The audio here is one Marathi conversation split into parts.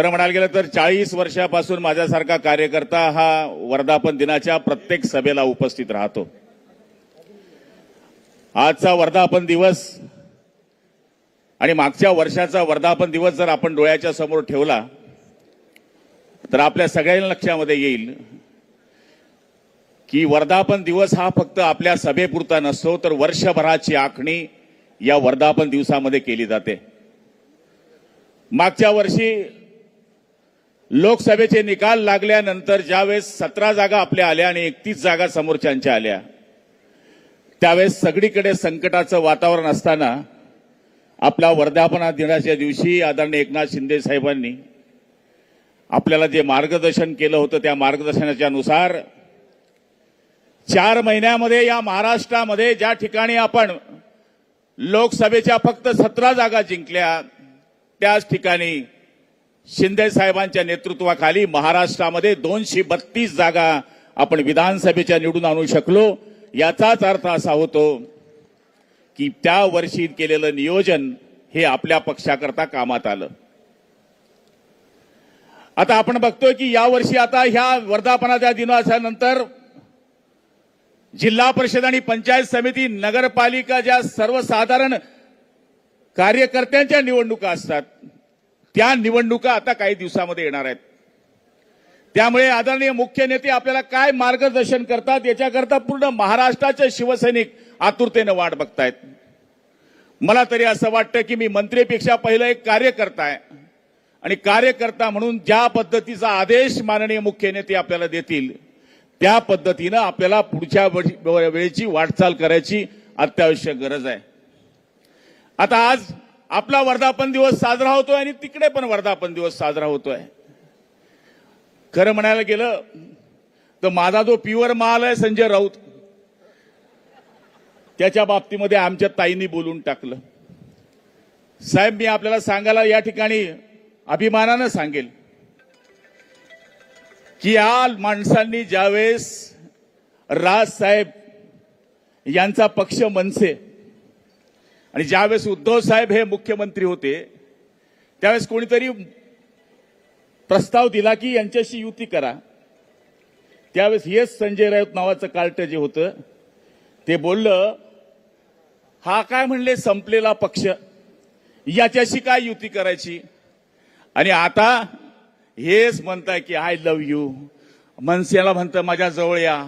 खरं म्हणायला गेलं तर 40 वर्षापासून माझ्यासारखा कार्यकर्ता हा वर्धापन दिनाच्या प्रत्येक सभेला उपस्थित राहतो. आजचा वर्धापन दिवस आणि मागच्या वर्षाचा वर्धापन दिवस जर आपण डोळ्याच्या समोर ठेवला तर आपल्या सगळ्यांना लक्षामध्ये येईल की वर्धापन दिवस हा फक्त आपल्या सभेपुरता नसतो, तर वर्षभराची आखणी या वर्धापन दिवसामध्ये केली जाते. मागच्या वर्षी लोकसभेचे निकाल लागल्यानंतर ज्यावेळेस 17 जागा आपल्या आल्या आणि 31 जागा समोरच्यांच्या आल्या, त्यावेळेस सगळीकडे संकटाचं वातावरण असताना आपल्या वर्धापन दिनाच्या दिवशी आदरणीय एकनाथ शिंदे साहेबांनी आपल्याला जे मार्गदर्शन केलं होतं त्या मार्गदर्शनाच्या नुसार 4 महिन्यामध्ये या महाराष्ट्रामध्ये ज्या ठिकाणी आपण लोकसभेच्या फक्त 17 जागा जिंकल्या, त्याच ठिकाणी शिंदे साहेबांच्या नेतृत्वाखाली महाराष्ट्रामध्ये 232 जागा आपण विधानसभेच्या निवडून आणू शकलो. याचाच अर्थ असा होतो की त्या वर्षी केलेलं नियोजन हे आपल्या पक्षाकरता कामात आलं. आता आपण बघतोय की यावर्षी आता ह्या वर्धापनाच्या दिनाच्या नंतर जिल्हा परिषद आणि पंचायत समिती, नगरपालिका ज्या सर्वसाधारण कार्यकर्त्यांच्या निवडणुका असतात, त्या निवडणुका आता काही दिवसामध्ये येणार आहेत. त्यामुळे आदरणीय मुख्य नेते आपल्याला काय मार्गदर्शन करतात याच्याकरता पूर्ण महाराष्ट्राचे शिवसैनिक आतुरतेने वाट बघतायत. मला तरी असं वाटतं की मी मंत्रीपेक्षा पहिलं एक कार्यकर्ता आहे आणि कार्यकर्ता म्हणून ज्या पद्धतीचा आदेश माननीय मुख्य नेते आपल्याला देतील त्या पद्धतीनं आपल्याला पुढच्या वेळेची वाटचाल करायची अत्यावश्यक गरज आहे. आता आज आपला वर्धापन दिवस साजरा होतोय आणि तिकडे पण वर्धापन दिवस साजरा होतोय. खरं म्हणायला गेलं तर माझा जो प्युअर माल आहे संजय राऊत, त्याच्या बाबतीमध्ये आमच्या ताईंनी बोलून टाकलं. साहेब, मी आपल्याला सांगायला या ठिकाणी अभिमानानं सांगेल की या माणसांनी ज्यावेळेस राजसाहेब यांचा पक्ष मनसे आणि ज्यावेळेस उद्धव साहेब हे मुख्यमंत्री होते त्यावेळेस कोणीतरी प्रस्ताव दिला की यांच्याशी युती करा. त्यावेळेस हेच संजय राऊत नावाचं कार्ट जे होतं ते बोललं, हा काय म्हणले संपलेला पक्ष, याच्याशी काय युती करायची. आणि आता हेच म्हणताय की आय लव्ह यू, मनसेला म्हणतं माझ्या जवळ या,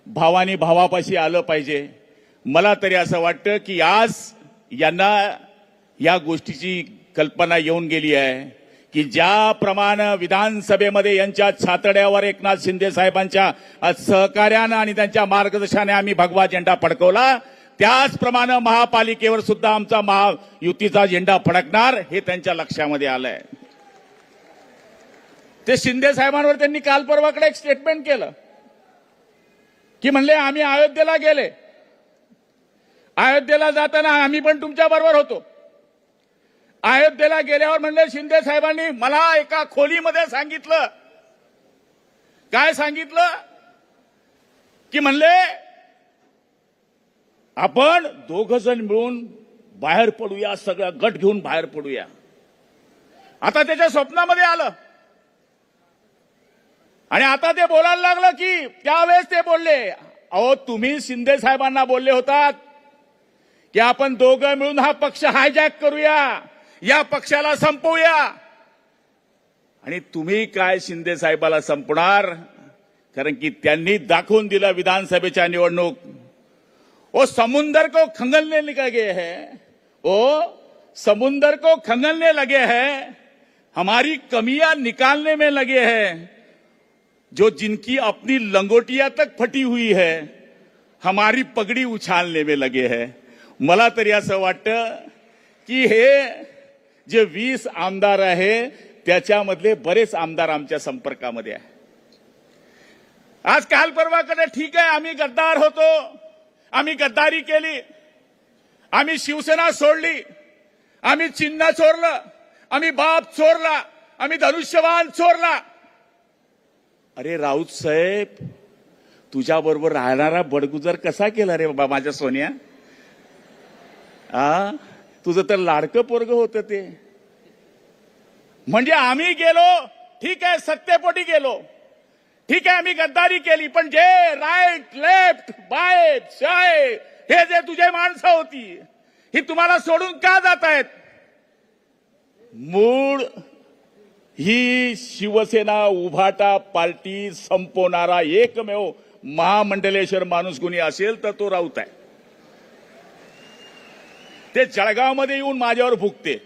भावानी भावापाशी आलं पाहिजे. मला तरी असं वाटतं की आज यांना या गोष्टीची कल्पना येऊन गेली आहे की ज्याप्रमाणे विधानसभेमध्ये यांच्या छातड्यावर एकनाथ शिंदे साहेबांच्या सहकार्यानं आणि त्यांच्या मार्गदर्शनाने आम्ही भगवा झेंडा फडकवला, त्याचप्रमाणे महापालिकेवर सुद्धा आमचा महायुतीचा झेंडा फडकणार हे त्यांच्या लक्षामध्ये आलंय. ते शिंदे साहेबांवर त्यांनी काल परवाकडे एक स्टेटमेंट केलं की म्हणले आम्ही अयोध्येला गेले, अयोध्येला जाताना आम्ही पण तुमच्या बरोबर होतो. अयोध्येला गेल्यावर म्हणले शिंदे साहेबांनी मला एका खोलीमध्ये सांगितलं, काय सांगितलं की म्हणले आपण 2 जण मिळून बाहेर पडूया, सगळा गट घेऊन बाहेर पडूया. आता त्याच्या स्वप्नामध्ये आलं आणि आता ते बोलायला लागलं की त्यावेळेस ते बोलले, अहो तुम्ही शिंदे साहेबांना बोलले होतात की आपण 2 मिळून हा पक्ष हायजॅक करूया, या पक्षाला संपवूया. आणि तुम्ही काय शिंदे साहेबाला संपणार, कारण की त्यांनी दाखवून दिलं विधानसभेच्या निवडणूक. ओ समुंदर को खंगलने लगे हैं, ओ समुंदर को खंगलने लगे हैं, हमारी कमियां निकालने में लगे हैं. जो जिनकी अपनी लंगोटिया तक फटी हुई है हमारी पगड़ी उछालने में लगे हैं. मला तरी असं वाटतं की हे जे 20 आमदार आहे त्याच्यामधले बरेच आमदार आमच्या संपर्कामध्ये आहे. आज काल परवाकडे ठीक आहे आम्ही गद्दार होतो, आम्ही गद्दारी केली, आम्ही शिवसेना सोडली, आम्ही चिन्ह चोरलं, आम्ही बाप चोरला, आम्ही धनुष्यबाण चोरला. अरे राऊत साहेब, तुझ्याबरोबर राहणारा बडगुजर कसा केला रे बाबा माझ्या सोन्या. तुझं तर लाडकं पोरग होतं ते. म्हणजे आम्ही गेलो, ठीक आहे, सत्तेपोटी गेलो, ठीक आहे, आम्ही गद्दारी केली, पण जे राईट लेफ्ट बाय शाय हे जे तुझे माणसं होती ही तुम्हाला सोडून का जात आहेत? मूळ ही शिवसेना उभाटा पार्टी संपवणारा एकमेव महामंडलेश्वर माणूस कोणी असेल तर तो राऊत आहे. ते जळगावमध्ये येऊन माझ्यावर भुकते.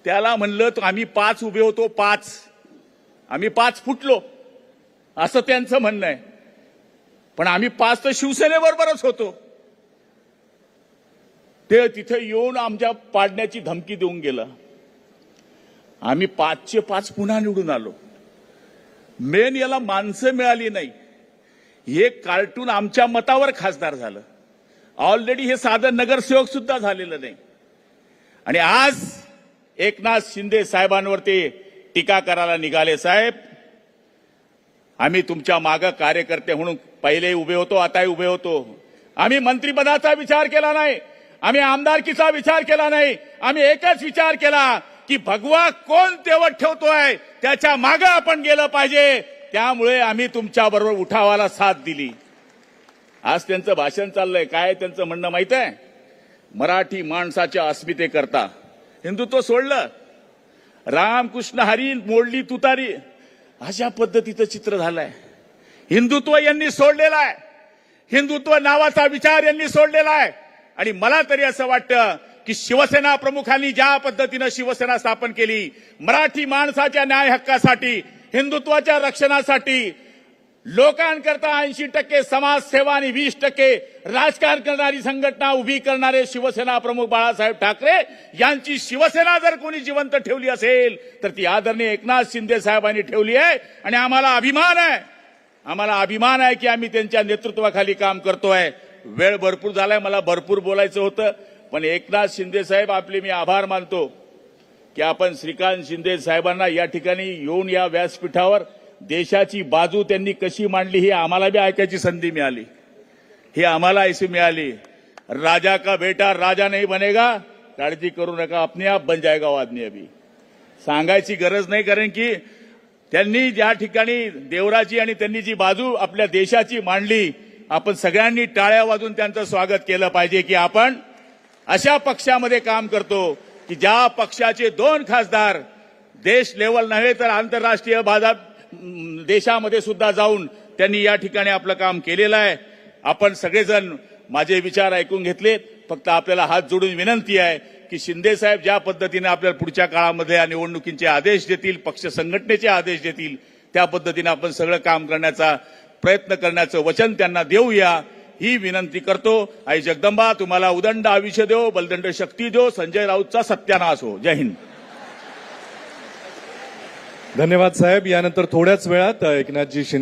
त्याला म्हणलं तर आम्ही 5 उभे होतो, 5 आम्ही 5 फुटलो असं त्यांचं म्हणणं आहे. पण आम्ही 5 तर शिवसेनेबरोबरच होतो. ते तिथे येऊन आमच्या पाडण्याची धमकी देऊन गेलं. आम्ही 5चे 5 पुन्हा निवडून आलो. मेन याला माणसं मिळाली नाही. हे कार्टून आमच्या मतावर खासदार झालं. ऑलरेडी हे साधं नगरसेवक सुद्धा झालेलं नाही. आणि आज एकनाथ शिंदे साहेबांवर ते टीका करायला निघाले. साहेब, आम्ही तुमच्या मागे कार्यकर्ते म्हणून पहिले उभे होतो, आताही उभे होतो. आम्ही मंत्रिपदाचा विचार केला नाही, आम्ही आमदारकीचा विचार केला नाही. आम्ही एकच विचार केला की भगवा कोण तेवत ठेवतोय त्याच्या मागे आपण गेलं पाहिजे. त्यामुळे आम्ही तुमच्या बरोबर उठावाला साथ दिली. आज त्यांचं भाषण चाललंय. काय त्यांचं म्हणणं माहित आहे? मराठी माणसाच्या अस्मितेकरता हिंदुत्व सोडलं, रामकृष्ण हरी मोडली तुतारी, अशा पद्धतीचं चित्र झालंय. हिंदुत्व यांनी सोडलेलं आहे. हिंदुत्व नावाचा विचार यांनी सोडलेला आहे. आणि मला तरी असं वाटतं की शिवसेना प्रमुखांनी ज्या पद्धतीनं शिवसेना स्थापन केली, मराठी माणसाच्या न्याय हक्कासाठी, हिंदुत्वाच्या रक्षणासाठी, लोकांकरता 80% समाजसेवा आणि 20% राजकारण करणारी संघटना उभी करणारे शिवसेना प्रमुख बाळासाहेब ठाकरे यांची शिवसेना जर कोणी जिवंत ठेवली असेल तर ती आदरणीय एकनाथ शिंदे साहेबांनी ठेवली आहे. आणि आम्हाला अभिमान आहे, आम्हाला अभिमान आहे की आम्ही त्यांच्या नेतृत्वाखाली काम करतोय. वेळ भरपूर झालाय, मला भरपूर बोलायचं होतं, पण एकनाथ शिंदे साहेब आपले मी आभार मानतो की आपण श्रीकांत शिंदे साहेबांना या ठिकाणी येऊन या व्यासपीठावर देशाची बाजू त्यांनी कशी मांडली ही आम्हाला बी ऐकायची संधी मिळाली. ही आम्हाला ऐसी मिळाली. राजा का बेटा राजा नहीं बनेगा, काळजी करू नका, अपने आप बन जाएगा वो आदमी. अभी सांगायची गरज नाही, कारण की त्यांनी ज्या ठिकाणी देवराची आणि त्यांनी जी बाजू आपल्या देशाची मांडली, आपण सगळ्यांनी टाळ्या वाजून त्यांचं स्वागत केलं पाहिजे की आपण अशा पक्षामध्ये काम करतो की ज्या पक्षाचे 2 खासदार देश लेवल नव्हे तर आंतरराष्ट्रीय देशामध्ये सुद्धा जाऊन त्यांनी या ठिकाणी आपलं काम केलेलं आहे. आपण सगळेजण माझे विचार ऐकून घेतलेत. फक्त आपल्याला हात जोडून विनंती आहे की शिंदे साहेब ज्या पद्धतीने आपल्याला पुढच्या काळामध्ये या निवडणुकीचे आदेश देतील, पक्ष संघटनेचे आदेश देतील, त्या पद्धतीने आपण सगळं काम करण्याचा प्रयत्न करण्याचं वचन त्यांना देऊया ही विनंती करतो. आई जगदंबा तुम्हाला उदंड आयुष्य देव, बलदंड शक्ती देव. संजय राऊतचा सत्यानाश हो. जय हिंद. धन्यवाद साहेब. यानंतर थोड्याच वेळात एकनाथजी शिंदे